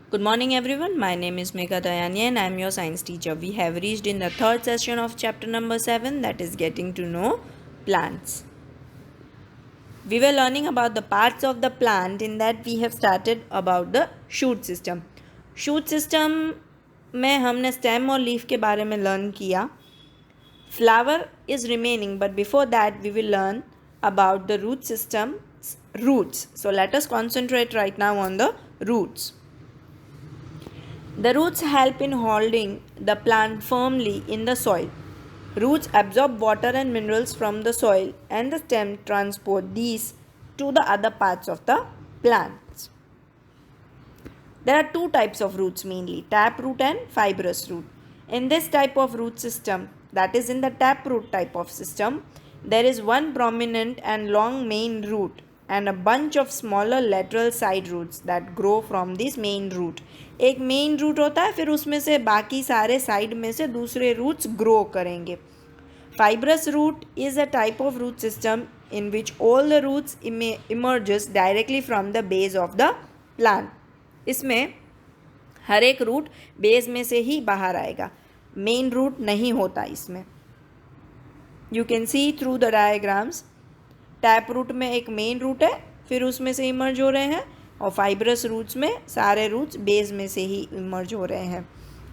Good morning, everyone. My name is Megha Dayani and I am your science teacher. We have reached in the third session of chapter number 7, that is getting to know plants. We were learning about the parts of the plant. In that we have started about the shoot system. Shoot system में हमने stem और leaf के बारे में learn किया. Flower is remaining, but before that we will learn about the root system, roots. So let us concentrate right now on the roots. The roots help in holding the plant firmly in the soil. Roots absorb water and minerals from the soil and the stem transport these to the other parts of the plants. There are two types of roots mainly, taproot and fibrous root. In this type of root system, that is in the taproot type of system, there is one prominent and long main root and a bunch of smaller lateral side roots that grow from this main root. एक main root होता है, फिर उसमें से बाकी सारे side में से दूसरे रूट्स ग्रो करेंगे. Fibrous root is a type of root system in which all the roots emerges directly from the base of the plant. इसमें हर एक रूट बेस में से ही बाहर आएगा, मेन रूट नहीं होता इसमें. You can see through the diagrams, tap root में एक मेन रूट है, फिर उसमें से इमर्ज हो रहे हैं, और फाइब्रस रूट्स में सारे रूट्स बेस में से ही इमर्ज हो रहे हैं.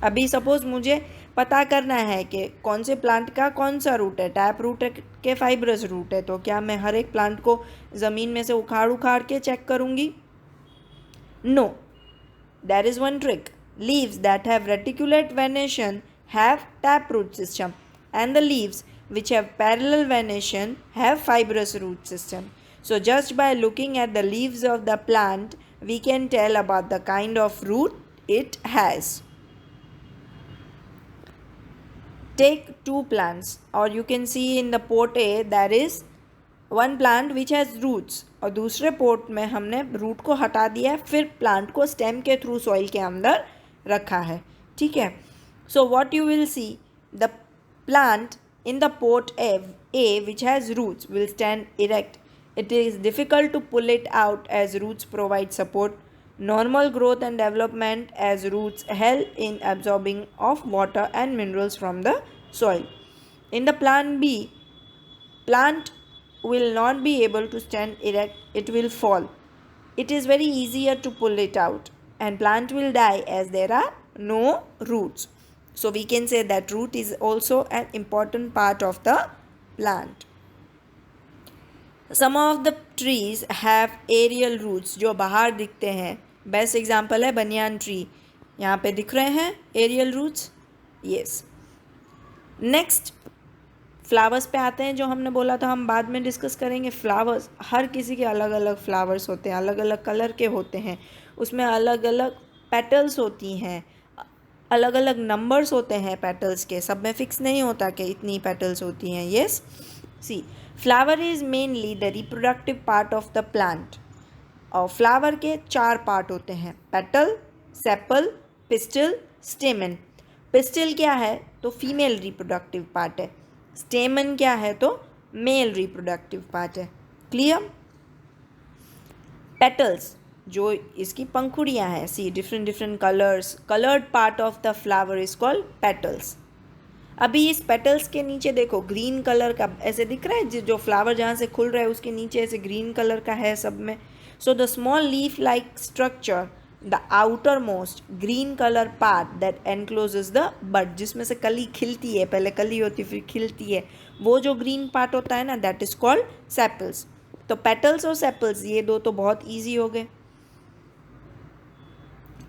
अभी सपोज मुझे पता करना है कि कौन से प्लांट का कौन सा रूट है, टैप रूट है कि फाइब्रस रूट है, तो क्या मैं हर एक प्लांट को ज़मीन में से उखाड़ के चेक करूँगी? No. There is one trick. Leaves that have reticulate venation have taproot system, and the leaves which have parallel venation have fibrous root system. So just by looking at the leaves of the plant, we can tell about the kind of root it has. Take two plants, or you can see in the pot A there is one plant which has roots, और दूसरे port में हमने root को हटा दिया है, फिर plant को स्टेम के थ्रू सॉइल के अंदर रखा है. ठीक है. So what you will see, the plant in the pot a which has roots will stand erect. It is difficult to pull it out as roots provide support. Normal growth and development as roots help in absorbing of water and minerals from the soil. In the plant B, plant will not be able to stand erect, it will fall. It is very easier to pull it out, and plant will die as there are no roots. So we can say that root is also an important part of the plant. Some of the trees have aerial roots जो बाहर दिखते हैं. Best example है banyan tree. यहाँ पे दिख रहे हैं aerial roots. Yes. Next flowers पे आते हैं, जो हमने बोला था हम बाद में डिस्कस करेंगे. फ्लावर्स, हर किसी के अलग अलग फ्लावर्स होते हैं, अलग अलग कलर के होते हैं, उसमें अलग अलग पेटल्स होती हैं, अलग अलग नंबर्स होते हैं पेटल्स के, सब में फिक्स नहीं होता कि इतनी पेटल्स होती हैं. Yes. See, flower is mainly the reproductive part of the plant. और फ्लावर के 4 पार्ट होते हैं, petal, sepal, pistil, stamen. Pistil क्या है तो फीमेल रिप्रोडक्टिव पार्ट है. स्टेमन क्या है तो मेल रिप्रोडक्टिव पार्ट है. क्लियर. पेटल्स जो इसकी पंखुड़ियाँ हैं, see different different colours, coloured part of the flower is called petals. अभी इस पेटल्स के नीचे देखो ग्रीन कलर का ऐसे दिख रहा है, जो फ्लावर जहाँ से खुल रहा है उसके नीचे ऐसे ग्रीन कलर का है सब में. So the small leaf like structure, the outermost green colour part that encloses the bud, जिसमें से कली खिलती है, पहले कली होती है फिर खिलती है, वो जो ग्रीन पार्ट होता है ना, दैट इज कॉल्ड सेपल्स. तो पेटल्स और सेपल्स ये दो तो बहुत ईजी हो गए.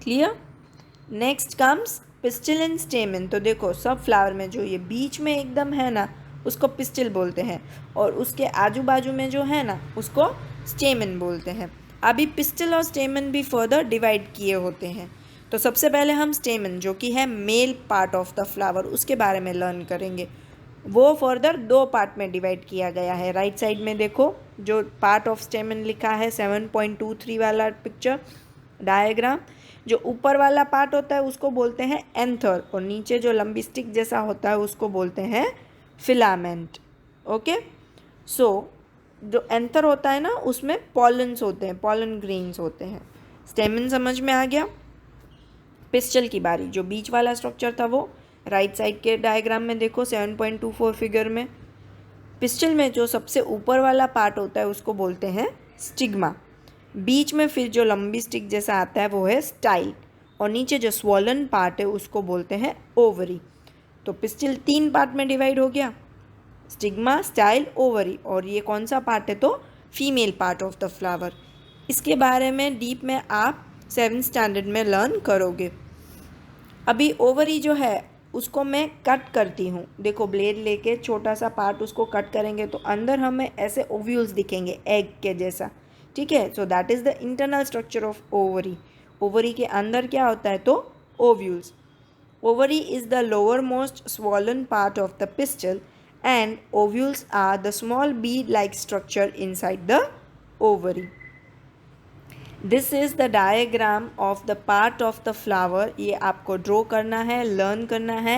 Clear. Next comes pistil and स्टेमन. तो देखो सब फ्लावर में जो ये बीच में एकदम है ना, उसको पिस्टिल बोलते हैं, और उसके आजू बाजू में जो है ना उसको स्टेमन बोलते हैं. अभी पिस्टिल और स्टेमन भी फर्दर डिवाइड किए होते हैं. तो सबसे पहले हम स्टेमन जो कि है male part of the flower, उसके बारे में लर्न करेंगे. वो फर्दर 2 पार्ट में डिवाइड किया गया है. राइट साइड में देखो जो पार्ट ऑफ स्टेमन लिखा है 7.23 वाला पिक्चर डायग्राम. जो ऊपर वाला पार्ट होता है उसको बोलते हैं एंथर, और नीचे जो लंबी स्टिक जैसा होता है उसको बोलते हैं फिलामेंट. ओके. सो जो एंथर होता है ना उसमें पॉलन्स होते हैं, पॉलन ग्रेन्स होते हैं. स्टेमन समझ में आ गया. पिस्टल की बारी, जो बीच वाला स्ट्रक्चर था वो राइट साइड के डायग्राम में देखो 7.24 फिगर में। पिस्टल में जो सबसे ऊपर वाला पार्ट होता है उसको बोलते हैं स्टिग्मा। बीच में फिर जो लंबी स्टिक जैसा आता है वो है स्टाइल, और नीचे जो स्वॉलन पार्ट है उसको बोलते हैं ओवरी। तो पिस्टल 3 पार्ट में डिवाइड हो गया, स्टिग्मा, स्टाइल, ओवरी, और ये कौन सा पार्ट है तो female part of the flower. इसके बारे में डीप में आप 7th स्टैंडर्ड में लर्न करोगे। अभी ओवरी जो है उसको मैं कट करती हूँ, देखो ब्लेड लेके छोटा सा पार्ट उसको कट करेंगे तो अंदर हमें ऐसे ओव्यूल्स दिखेंगे एग के जैसा, ठीक है। So that is the internal structure of ovary. Ovary के अंदर क्या होता है तो ovules. Ovary is the lower most swollen part of the pistol and ovules are the small bead-like structure inside the ovary. This is the diagram of the part of the flower. ये आपको draw करना है, learn करना है,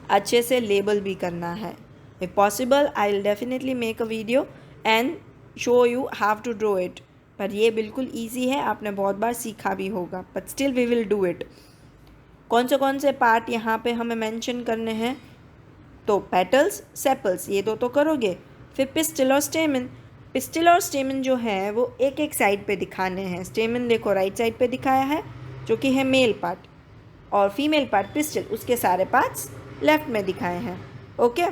अच्छे से label भी करना है। If possible, I will definitely make a video and show you how to draw it. पर ये बिल्कुल easy है, आपने बहुत बार सीखा भी होगा, but still we will do it. कौन से पार्ट यहाँ पे हमें मेंशन करने हैं तो पेटल्स, सेपल्स, ये दो तो करोगे। फिर पिस्टल और स्टेमन। पिस्टल और स्टेमन जो है वो एक एक साइड पे दिखाने हैं। स्टेमन देखो राइट साइड पे दिखाया है जो कि है मेल पार्ट, और फीमेल पार्ट पिस्टल उसके सारे पार्ट्स लेफ्ट में दिखाए हैं। ओके,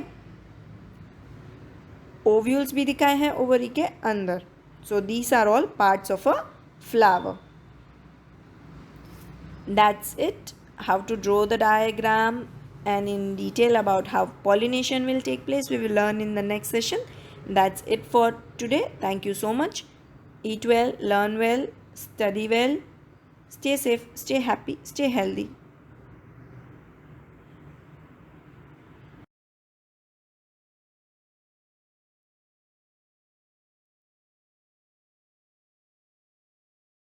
ओव्यूल्स भी दिखाए हैं ओवरी के अंदर। So these are all parts of a flower. That's it, how to draw the diagram and in detail about how pollination will take place we will learn in the next session. That's it for today. Thank you so much. Eat well, learn well, study well, stay safe, stay happy, stay healthy.